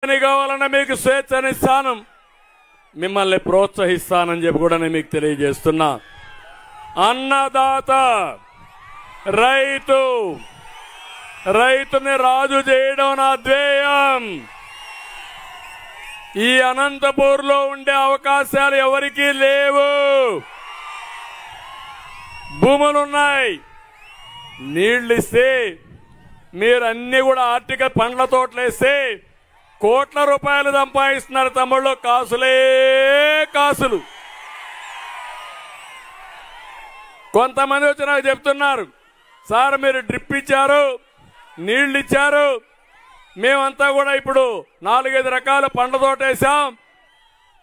కావాలన్నా మీకు స్వేచ్ఛనిస్తాను, మిమ్మల్ని ప్రోత్సహిస్తానని చెప్పి కూడా నేను మీకు తెలియజేస్తున్నా. అన్నదాత రైతుని రాజు చేయడం నా ధ్యేయం. ఈ అనంతపూర్లో ఉండే అవకాశాలు ఎవరికీ లేవు. భూములున్నాయి, నీళ్లు ఇస్తే మీరు అన్ని కూడా ఆర్టికల్ పండ్ల తోటలు వేస్తే కోట్ల రూపాయలు సంపాదిస్తున్నారు తమ్ముళ్ళు. కాసులే కాసులు. కొంతమంది వచ్చి నాకు చెప్తున్నారు, సార్ మీరు డ్రిప్ ఇచ్చారు, నీళ్లు ఇచ్చారు, మేమంతా కూడా ఇప్పుడు 4-5 రకాల పండ్ల తోట వేసాం,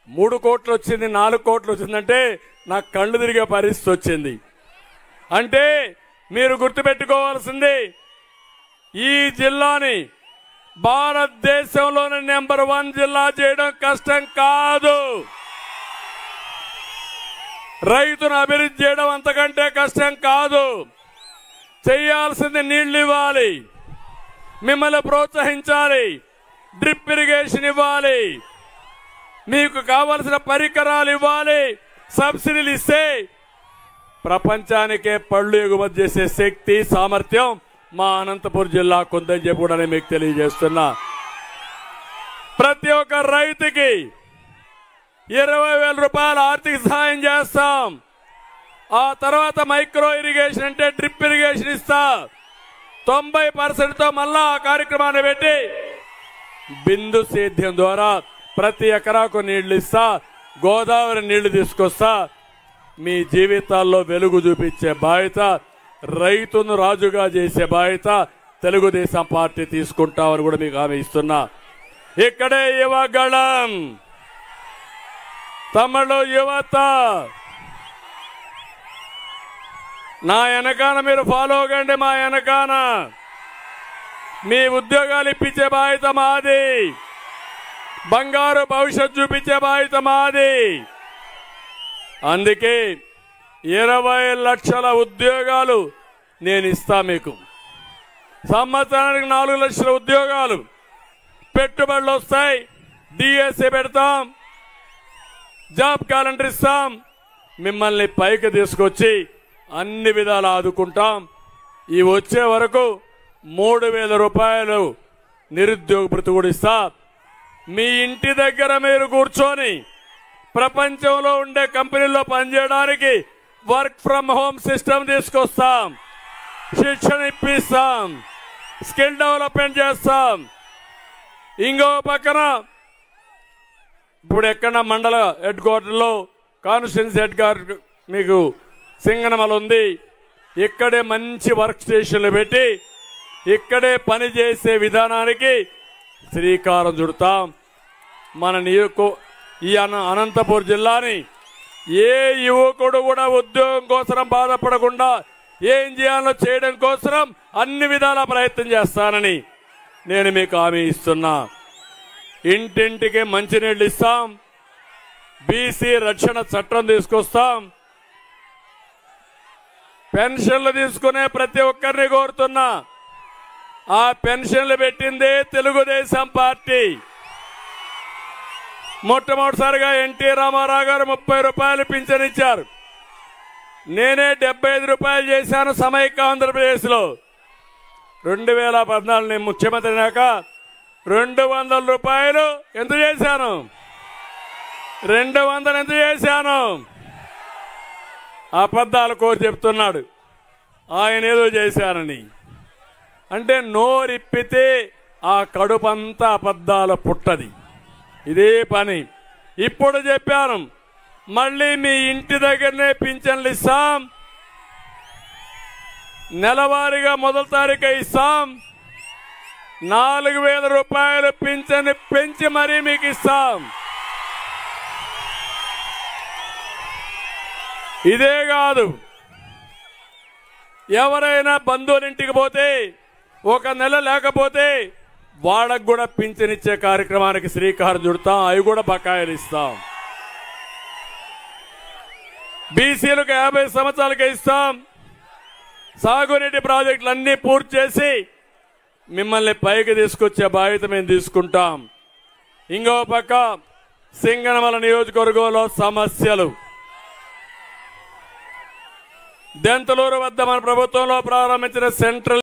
3 కోట్లు వచ్చింది 4 కోట్లు వచ్చిందంటే నాకు కళ్ళు తిరిగే పరిస్థితి వచ్చింది. అంటే మీరు గుర్తుపెట్టుకోవాల్సింది, ఈ జిల్లాని భారతదేశంలోని నెంబర్ 1 జిల్లా చేయడం కష్టం కాదు. రైతును అభివృద్ధి చేయడం అంతకంటే కష్టం కాదు. చేయాల్సింది నీళ్లు ఇవ్వాలి, మిమ్మల్ని ప్రోత్సహించాలి, డ్రిప్ ఇరిగేషన్ ఇవ్వాలి, మీకు కావలసిన పరికరాలు ఇవ్వాలి, సబ్సిడీలు ఇస్తే ప్రపంచానికే పళ్ళు ఎగుమతి చేసే శక్తి సామర్థ్యం మా అనంతపురం జిల్లాకు ఉందని చెప్పి కూడా నేను మీకు తెలియజేస్తున్నా. ప్రతి ఒక్క రైతుకి 20,000 రూపాయల ఆర్థిక సహాయం చేస్తాం. ఆ తర్వాత మైక్రో ఇరిగేషన్ అంటే డ్రిప్ ఇరిగేషన్ ఇస్తా. 90%తో మళ్ళా ఆ కార్యక్రమాన్ని పెట్టి బిందు సేద్యం ద్వారా ప్రతి ఎకరాకు నీళ్లు ఇస్తా, గోదావరి నీళ్లు తీసుకొస్తా. మీ జీవితాల్లో వెలుగు చూపించే బాధ్యత, రైతును రాజుగా చేసే బాధ్యత తెలుగుదేశం పార్టీ తీసుకుంటామని కూడా మీకు హామీ ఇస్తున్నా. ఇక్కడే యువగళం, తమిళ యువత, నా వెనకాన మీరు ఫాలో అవ్వండి. మా వెనకాన మీ ఉద్యోగాలు ఇప్పించే బాధ్యత మాది, బంగారు భవిష్యత్తు చూపించే బాధ్యత మాది. అందుకే 20 లక్షల ఉద్యోగాలు నేను ఇస్తా మీకు. సంవత్సరానికి 4 లక్షల ఉద్యోగాలు, పెట్టుబడులు వస్తాయి, డిఎస్ఏ పెడతాం, జాబ్ క్యాలెండర్ ఇస్తాం, మిమ్మల్ని పైకి తీసుకొచ్చి అన్ని విధాలు ఆదుకుంటాం. ఈ వచ్చే వరకు 3,000 రూపాయలు నిరుద్యోగ భృతి కూడా ఇస్తా. మీ ఇంటి దగ్గర మీరు కూర్చొని ప్రపంచంలో ఉండే కంపెనీల్లో పనిచేయడానికి వర్క్ ఫ్రమ్ హోమ్ సిస్టమ్ తీసుకొస్తాం, శిక్షణ ఇప్పిస్తాం, స్కిల్ డెవలప్మెంట్ చేస్తాం. ఇంకో పక్కన ఇప్పుడు ఎక్కడ మండల హెడ్ క్వార్టర్లో కాన్స్టిట్యున్సీ హెడ్ క్వార్టర్ మీకు సింగనమల ఉంది, ఇక్కడే మంచి వర్క్ స్టేషన్లు పెట్టి ఇక్కడే పని చేసే విధానానికి శ్రీకారం చుడతాం. మన ఈ అనంతపురం జిల్లాని ఏ యువకుడు కూడా ఉద్యోగం కోసం బాధపడకుండా ఏం చేయాలో చేయడం కోసం అన్ని విధాల ప్రయత్నం చేస్తానని నేను మీకు హామీ ఇస్తున్నా. ఇంటింటికి మంచినీళ్ళు ఇస్తాం, బీసీ రక్షణ చట్టం తీసుకొస్తాం. పెన్షన్లు తీసుకునే ప్రతి ఒక్కరిని కోరుతున్నా, ఆ పెన్షన్లు పెట్టిందే తెలుగుదేశం పార్టీ. మొట్టమొదటిసారిగా ఎన్టీ రామారావు గారు 30 రూపాయలు పింఛన్ ఇచ్చారు. నేనే 75 రూపాయలు చేశాను సమైక్య ఆంధ్రప్రదేశ్లో. 2014 నేను ముఖ్యమంత్రి అయినాక 200 రూపాయలు ఎంత చేశాను, 200 ఎంత చేశాను. అబద్ధాలు కోరి చెప్తున్నాడు ఆయన ఏదో చేశానని. అంటే నోరిప్పితే ఆ కడుపంతా అబద్ధాల పుట్టది, ఇదే పని. ఇప్పుడు చెప్పాను, మళ్ళీ మీ ఇంటి దగ్గరనే పింఛన్లు ఇస్తాం, నెలవారీగా మొదటి తారీఖు ఇస్తాం, 4,000 రూపాయలు పింఛన్ పెంచి మరీ మీకు ఇస్తాం. ఇదే కాదు, ఎవరైనా బంధువులింటికి పోతే 1 నెల లేకపోతే వాళ్ళకు కూడా పింఛన్ ఇచ్చే కార్యక్రమానికి శ్రీకారం చుడతాం, అవి కూడా బకాయిలు ఇస్తాం. బీసీలకు 50 సంవత్సరాలకి ఇస్తాం. సాగునీటి ప్రాజెక్టులన్నీ పూర్తి చేసి మిమ్మల్ని పైకి తీసుకొచ్చే బాధ్యత మేము తీసుకుంటాం. ఇంకో పక్క సింగనమల నియోజకవర్గంలో సమస్యలు. దెంతలూరు వద్ద మన ప్రభుత్వంలో ప్రారంభించిన సెంట్రల్